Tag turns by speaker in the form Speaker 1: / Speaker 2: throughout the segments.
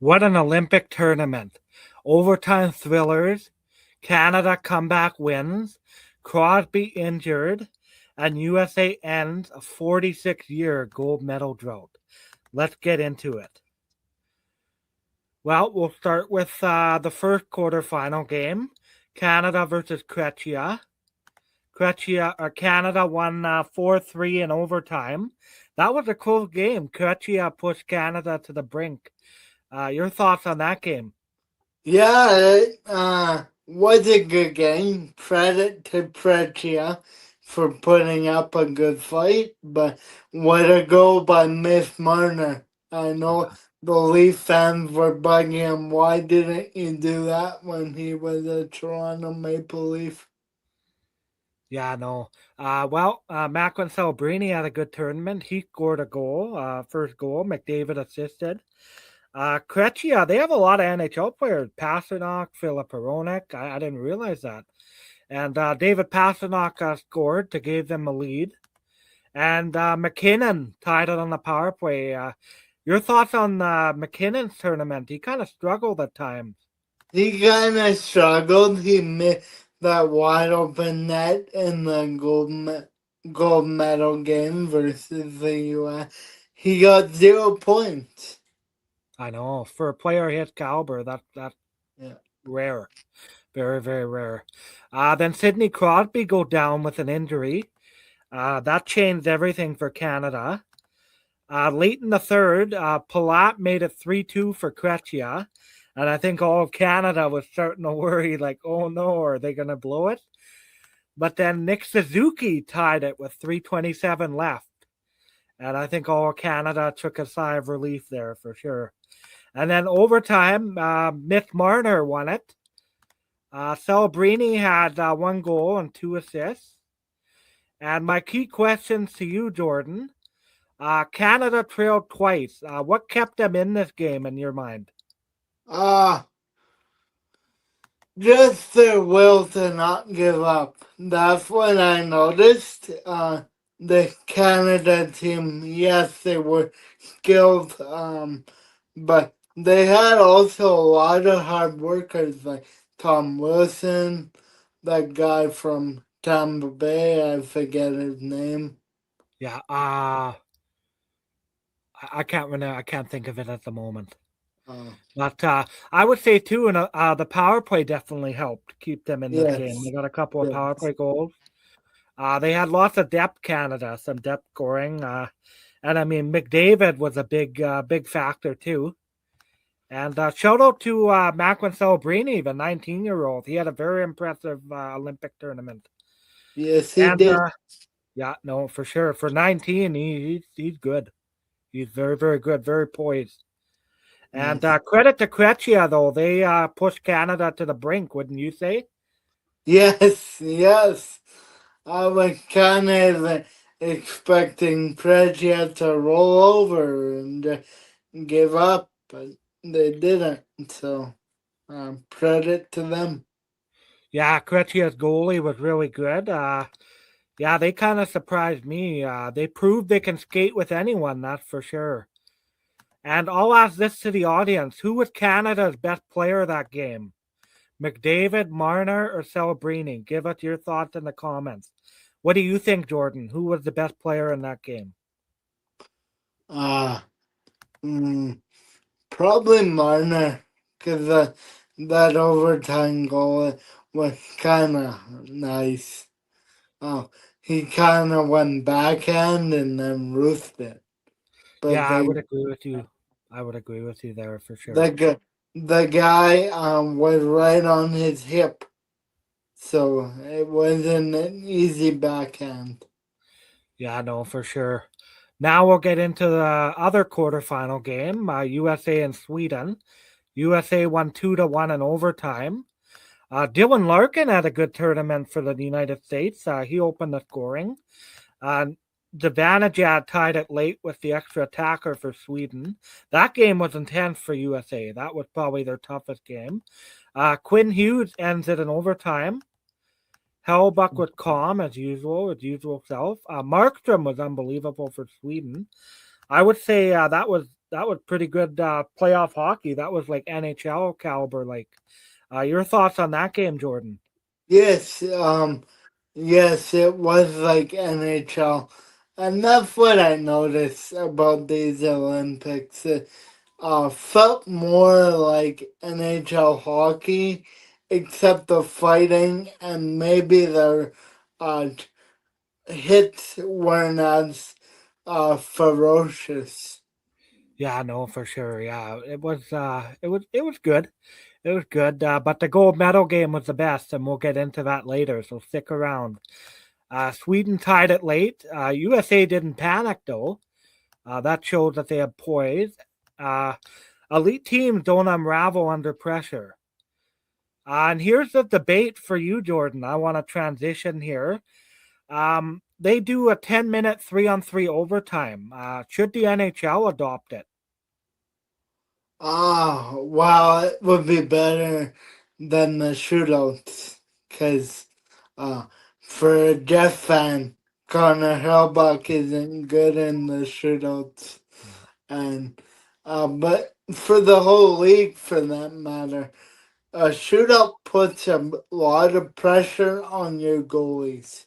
Speaker 1: What an Olympic tournament. Overtime thrillers, Canada comeback wins, Crosby injured, and USA ends a 46-year gold medal drought. Let's get into it. Well, we'll start with the first quarterfinal game, Canada versus Croatia. Canada won 4-3 in overtime. That was a close game. Croatia pushed Canada to the brink. Your thoughts on that game?
Speaker 2: Yeah, it was a good game. Credit to Prechia for putting up a good fight, but what a goal by Miss Marner. I know the Leaf fans were bugging him. Why didn't you do that when he was a Toronto Maple Leaf?
Speaker 1: Yeah, no. Macklin Celebrini had a good tournament. He scored a goal, first goal. McDavid assisted. Krejci, they have a lot of NHL players. Pasternak, Philip Hronek. I didn't realize that. And David Pasternak scored to give them a lead. And McKinnon tied it on the power play. Your thoughts on McKinnon's tournament? He kind of struggled at times.
Speaker 2: He kind of struggled. He missed that wide open net in the gold medal game versus the US. He got 0 points.
Speaker 1: I know. For a player his caliber, that's
Speaker 2: Yeah.
Speaker 1: rare. Very, very rare. Then Sidney Crosby go down with an injury. That changed everything for Canada. Late in the third, Palat made it 3-2 for Krejci. And I think all of Canada was starting to worry, like, oh no, are they going to blow it? But then Nick Suzuki tied it with 3:27 left. And I think all of Canada took a sigh of relief there for sure. And then overtime, Mick Marner won it. Celebrini had 1 goal and 2 assists. And my key questions to you, Jordan. Canada trailed twice. What kept them in this game in your mind?
Speaker 2: Uh, just their will to not give up. That's what I noticed. The Canada team, yes, they were skilled, but they had also a lot of hard workers like Tom Wilson, that guy from Tampa Bay, I forget his name.
Speaker 1: Yeah, I can't remember. I can't think of it at the moment.
Speaker 2: Uh,
Speaker 1: But I would say too, and the power play definitely helped keep them in this game. They
Speaker 2: yes,
Speaker 1: got a couple of power
Speaker 2: yes.
Speaker 1: play goals. They had lots of depth, Canada, some depth scoring, and I mean McDavid was a big factor too. And shout out to Macklin Celebrini, the 19-year-old. He had a very impressive Olympic tournament.
Speaker 2: Yes, he
Speaker 1: And
Speaker 2: did.
Speaker 1: yeah, no, for sure. For 19, he's good. He's very, very good, very poised. And
Speaker 2: Yes.
Speaker 1: credit to Croatia, though. They pushed Canada to the brink, wouldn't you say?
Speaker 2: Yes, yes. I was kind of expecting Prejia to roll over and give up, but they didn't. So, credit to them.
Speaker 1: Yeah, Croatia's goalie was really good. Yeah, they kind of surprised me. They proved they can skate with anyone, that's for sure. And I'll ask this to the audience. Who was Canada's best player that game? McDavid, Marner, or Celebrini? Give us your thoughts in the comments. What do you think, Jordan? Who was the best player in that game?
Speaker 2: Uh, mm, Probably Marner, because that overtime goal was kind of nice. Oh, he kind of went backhand and then roofed it. But
Speaker 1: Yeah, I would agree with you. I would agree with you there for
Speaker 2: the
Speaker 1: sure.
Speaker 2: guy, the guy was right on his hip, so it wasn't an easy backhand.
Speaker 1: Yeah, no, for sure. Now we'll get into the other quarterfinal game, USA and Sweden. USA won 2-1 in overtime. Dylan Larkin had a good tournament for the United States. He opened the scoring. Uh, Zibanejad tied it late with the extra attacker for Sweden. That game was intense for USA. That was probably their toughest game. Quinn Hughes ends it in overtime. Hellbuck was calm as usual, self. Markstrom was unbelievable for Sweden. I would say that was pretty good playoff hockey. That was like NHL caliber. Like, your thoughts on that game, Jordan?
Speaker 2: Yes, yes, it was like NHL. And that's what I noticed about these Olympics. It felt more like NHL hockey, except the fighting and maybe their uh, hits weren't as ferocious.
Speaker 1: Yeah, no, for sure. Yeah, it was good. It was good. But the gold medal game was the best, and we'll get into that later. So stick around. Sweden tied it late. USA didn't panic though. That shows that they have poise. Uh, Elite teams don't unravel under pressure. And here's the debate for you, Jordan. I want to transition here. They do a 10-minute 3-on-3 overtime. Should the NHL adopt it?
Speaker 2: Ah, wow, it would be better than the shootouts. Because uh, for a Jeff fan, Connor Helbach isn't good in the shootouts.
Speaker 1: Yeah.
Speaker 2: And but for the whole league, for that matter, a shootout puts a lot of pressure on your goalies.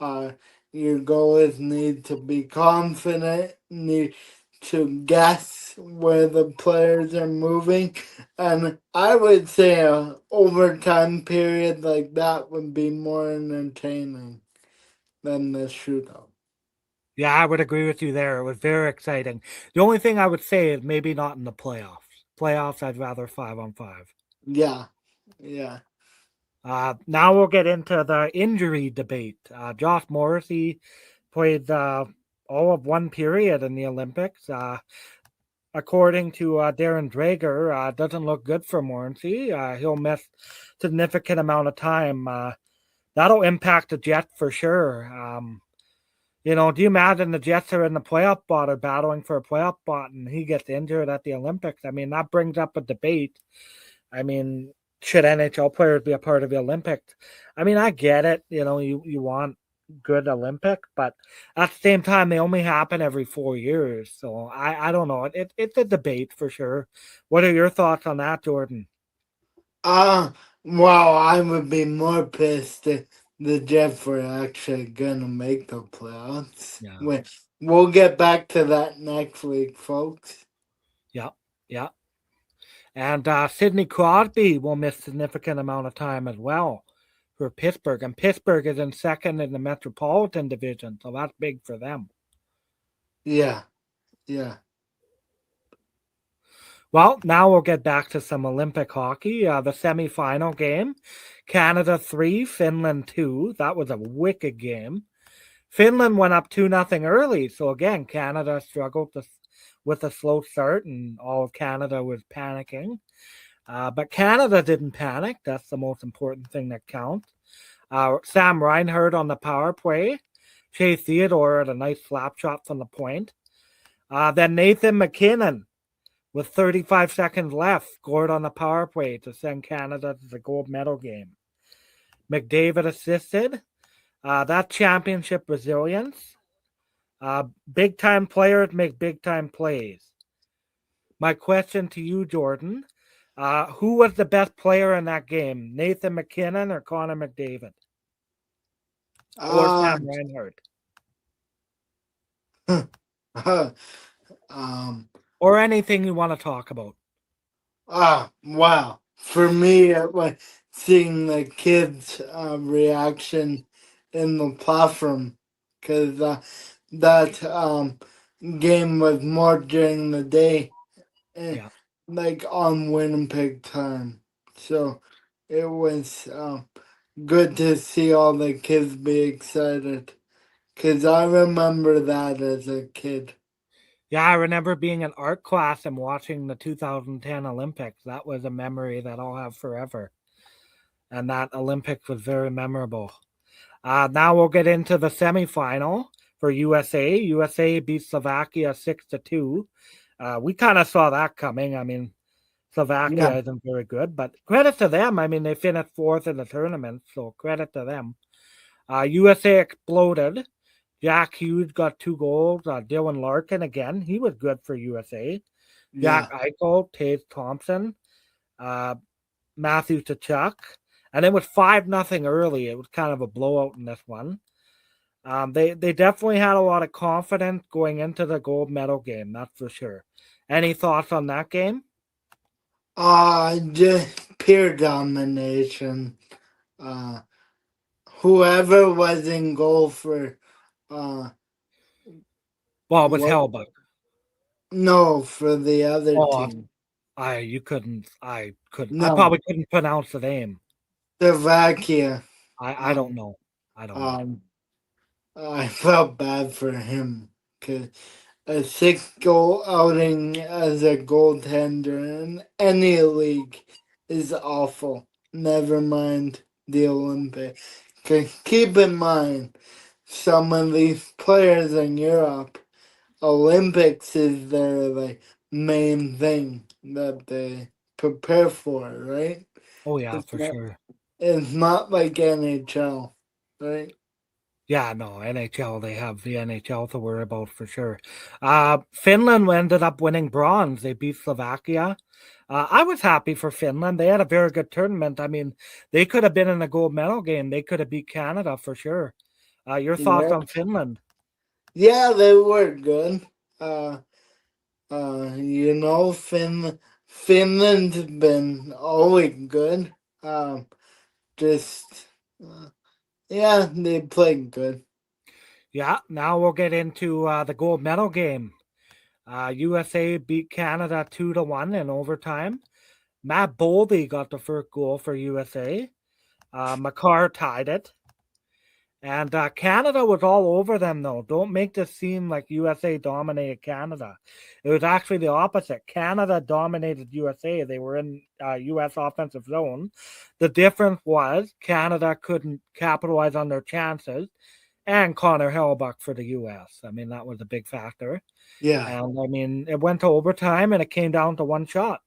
Speaker 2: Uh, your goalies need to be confident, need to guess where the players are moving. And I would say a overtime period like that would be more entertaining than the shootout.
Speaker 1: Yeah, I would agree with you there. It was very exciting. The only thing I would say is maybe not in the playoffs. Playoffs, I'd rather 5-on-5.
Speaker 2: Yeah, yeah.
Speaker 1: Now we'll get into the injury debate. Josh Morrissey played all of one period in the Olympics. According to Darren Drager, doesn't look good for Morrissey. He'll miss significant amount of time. That'll impact the Jets for sure. Do you imagine the Jets are in the playoff spot or battling for a playoff spot and he gets injured at the Olympics? I mean, that brings up a debate. I mean, should NHL players be a part of the Olympics? I mean, I get it. You want good Olympic, but at the same time, they only happen every 4 years. So I don't know. It's a debate for sure. What are your thoughts on that, Jordan?
Speaker 2: Wow, I would be more pissed if the Jets were actually gonna make the playoffs.
Speaker 1: Yeah.
Speaker 2: We'll get back to that next week, folks.
Speaker 1: Yeah. Yeah. And Sidney Crosby will miss significant amount of time as well for Pittsburgh. And Pittsburgh is in second in the Metropolitan Division, so that's big for them.
Speaker 2: Yeah, yeah.
Speaker 1: Well, now we'll get back to some Olympic hockey. The semifinal game, Canada 3, Finland 2. That was a wicked game. Finland went up 2-0 early, so again, Canada struggled with a slow start, and all of Canada was panicking. But Canada didn't panic. That's the most important thing that counts. Sam Reinhart on the power play. Shea Theodore had a nice slap shot from the point. Then Nathan McKinnon, with 35 seconds left, scored on the power play to send Canada to the gold medal game. McDavid assisted. That championship resilience. Big-time players make big-time plays. My question to you, Jordan, who was the best player in that game? Nathan McKinnon or Connor McDavid? Or
Speaker 2: Uh,
Speaker 1: Sam Reinhart?
Speaker 2: um,
Speaker 1: Or anything you want to talk about?
Speaker 2: wow. For me, it was seeing the kids' reaction in the platform, because that game was more during the day, eh,
Speaker 1: Yeah.
Speaker 2: like on Winnipeg time. So it was good to see all the kids be excited, because I remember that as a kid.
Speaker 1: Yeah, I remember being in art class and watching the 2010 Olympics. That was a memory that I'll have forever. And that Olympics was very memorable. Now we'll get into the semifinal for USA. USA beat Slovakia 6-2. We kind of saw that coming. I mean,
Speaker 2: Yeah.
Speaker 1: Slovakia isn't very good, but credit to them. I mean, they finished fourth in the tournament, so credit to them. USA exploded Jack Hughes got 2 goals. Dylan Larkin again, he was good for USA.
Speaker 2: Yeah.
Speaker 1: Jack Eichel, Taves Thompson, uh, Matthew Tkachuk. And it was 5-0 early. It was kind of a blowout in this one. They definitely had a lot of confidence going into the gold medal game, that's for sure. Any thoughts on that game?
Speaker 2: Just pure domination. Uh, Whoever was in goal for, uh,
Speaker 1: Well, it was
Speaker 2: what?
Speaker 1: Hellbuck.
Speaker 2: No, for the other
Speaker 1: Oh,
Speaker 2: team.
Speaker 1: I
Speaker 2: No,
Speaker 1: probably couldn't pronounce the name.
Speaker 2: Slovakia.
Speaker 1: I don't
Speaker 2: Um,
Speaker 1: know. I don't know.
Speaker 2: um, I felt bad for him because a 6 goal outing as a goaltender in any league is awful. Never mind the Olympics. 'Cause keep in mind, some of these players in Europe, Olympics is their like main thing that they prepare for, right?
Speaker 1: Oh yeah,
Speaker 2: It's
Speaker 1: for
Speaker 2: not,
Speaker 1: sure.
Speaker 2: it's not like NHL, right?
Speaker 1: Yeah, no, NHL, they have the NHL to worry about for sure. Finland ended up winning bronze. They beat Slovakia. I was happy for Finland. They had a very good tournament. I mean, they could have been in a gold medal game. They could have beat Canada for sure. Your thoughts
Speaker 2: Yeah,
Speaker 1: on Finland?
Speaker 2: yeah, they were good. Uh, Finland's been always good. Just yeah, they played good.
Speaker 1: Yeah, now we'll get into the gold medal game. USA beat Canada 2-1 in overtime. Matt Boldy got the first goal for USA. McCarr tied it. And Canada was all over them, though. Don't make this seem like USA dominated Canada. It was actually the opposite. Canada dominated USA. They were in US offensive zone. The difference was Canada couldn't capitalize on their chances, and Connor Hellbuck for the US. I mean, that was a big factor.
Speaker 2: Yeah.
Speaker 1: And I mean, it went to overtime, and it came down to one shot.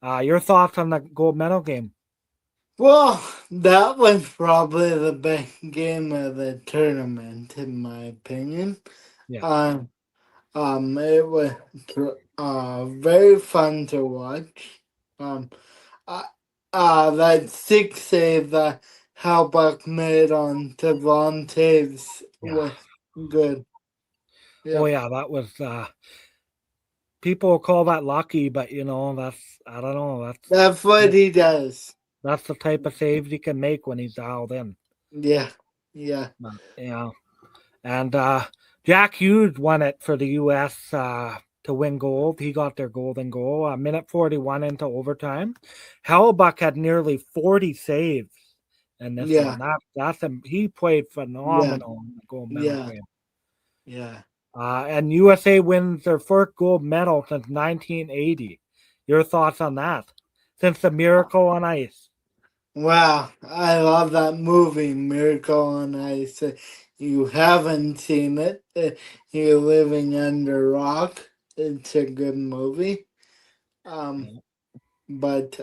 Speaker 1: Your thoughts on the gold medal game?
Speaker 2: Well, that was probably the best game of the tournament, in my opinion.
Speaker 1: Yeah,
Speaker 2: Um, it was very fun to watch. Um, uh, that 6 save that Halbach made on Devontae's
Speaker 1: yeah.
Speaker 2: was good.
Speaker 1: Oh,
Speaker 2: Yep.
Speaker 1: yeah, that was people call that lucky, but that's I don't know.
Speaker 2: That's what he does.
Speaker 1: That's the type of saves he can make when he's dialed in.
Speaker 2: Yeah. Yeah.
Speaker 1: But, and Jack Hughes won it for the U.S. To win gold. He got their golden goal. A minute 41 into overtime. Hellbuck had nearly 40 saves in this
Speaker 2: Yeah.
Speaker 1: one. He played
Speaker 2: Yeah.
Speaker 1: phenomenal in the gold medal
Speaker 2: Yeah.
Speaker 1: game.
Speaker 2: Yeah.
Speaker 1: And USA wins their first gold medal since 1980. Your thoughts on that? Since the Miracle on Ice.
Speaker 2: Wow. I love that movie, Miracle on Ice. You haven't seen it. You're living under a rock. It's a good movie. Um,
Speaker 1: Yeah.
Speaker 2: but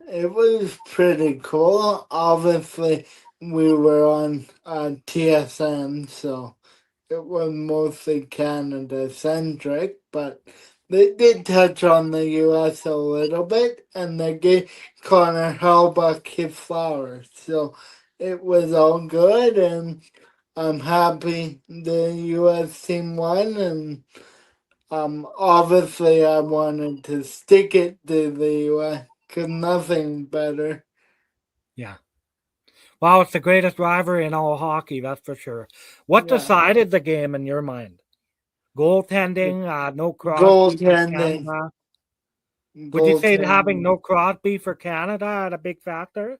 Speaker 2: it was pretty cool. Obviously, we were on TSM, so it was mostly Canada centric, but they did touch on the US a little bit, and they gave Connor Hellbuck his flowers. So it was all good, and I'm happy the US team won, and obviously I wanted to stick it to the US, because nothing better.
Speaker 1: Yeah. Wow, it's the greatest rivalry in all hockey, that's for sure. What
Speaker 2: Yeah.
Speaker 1: decided the game in your mind? Goaltending, no Crosby for
Speaker 2: Goaltending,
Speaker 1: Canada. Would you say that having
Speaker 2: goaltending.
Speaker 1: no Crosby for Canada had a big factor?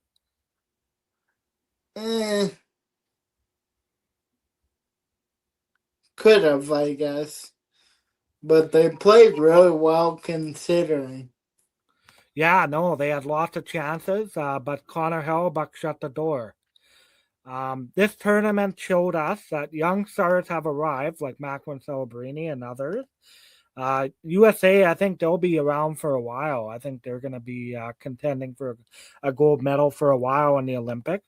Speaker 2: Eh, could have, I guess. But they played really well considering.
Speaker 1: Yeah, no, they had lots of chances, but Connor Hellbuck shut the door. This tournament showed us that young stars have arrived, like Macklin Celebrini and others. USA, I think they'll be around for a while. I think they're going to be contending for a gold medal for a while in the Olympics.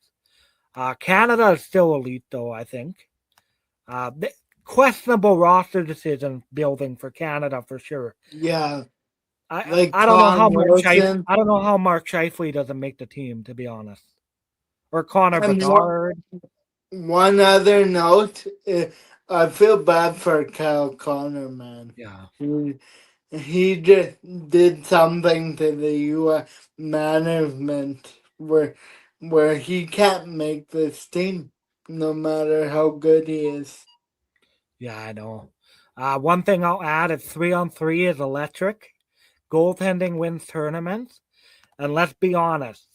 Speaker 1: Canada is still elite, though, I think. Questionable roster decision building for Canada for sure.
Speaker 2: Yeah,
Speaker 1: I
Speaker 2: like
Speaker 1: I don't know how
Speaker 2: Tom
Speaker 1: Mark
Speaker 2: Wilson.
Speaker 1: I don't know how Mark Scheifele doesn't make the team, to be honest, or Connor
Speaker 2: And
Speaker 1: Bedard.
Speaker 2: one other note, I feel bad for Kyle Connor, man.
Speaker 1: Yeah,
Speaker 2: He, he just did something to the U.S. management where he can't make this team, no matter how good he is.
Speaker 1: yeah, I know. One thing I'll add is 3-on-3 is electric. Goaltending wins tournaments, and let's be honest,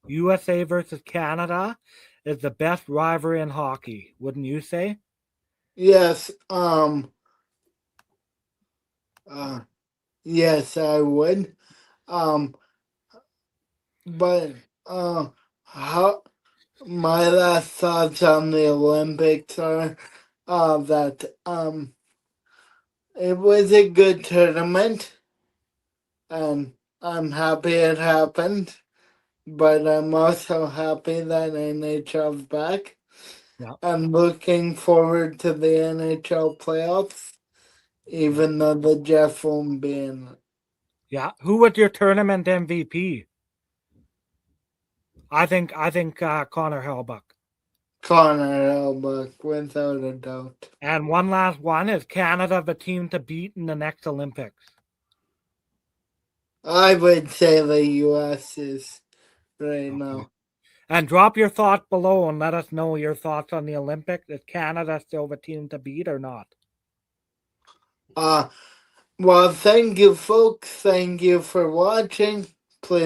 Speaker 1: USA versus Canada is the best rivalry in hockey. Wouldn't you say?
Speaker 2: Yes, uh, yes, I would. Um, but how my last thoughts on the Olympics are that it was a good tournament, and I'm happy it happened. But I'm also happy that NHL's back.
Speaker 1: Yeah,
Speaker 2: I'm looking forward to the NHL playoffs,
Speaker 1: yeah,
Speaker 2: even though the Jeff won't be in it.
Speaker 1: yeah. Who was your tournament MVP? I think Connor Hellebuck.
Speaker 2: Connor Hellebuck, without a doubt.
Speaker 1: And one last one, is Canada the team to beat in the next Olympics?
Speaker 2: I would say the US is right
Speaker 1: Okay.
Speaker 2: now.
Speaker 1: And drop your thoughts below and let us know your thoughts on the Olympics. Is Canada still the team to beat or not?
Speaker 2: Uh, well, thank you, folks. Thank you for watching. Please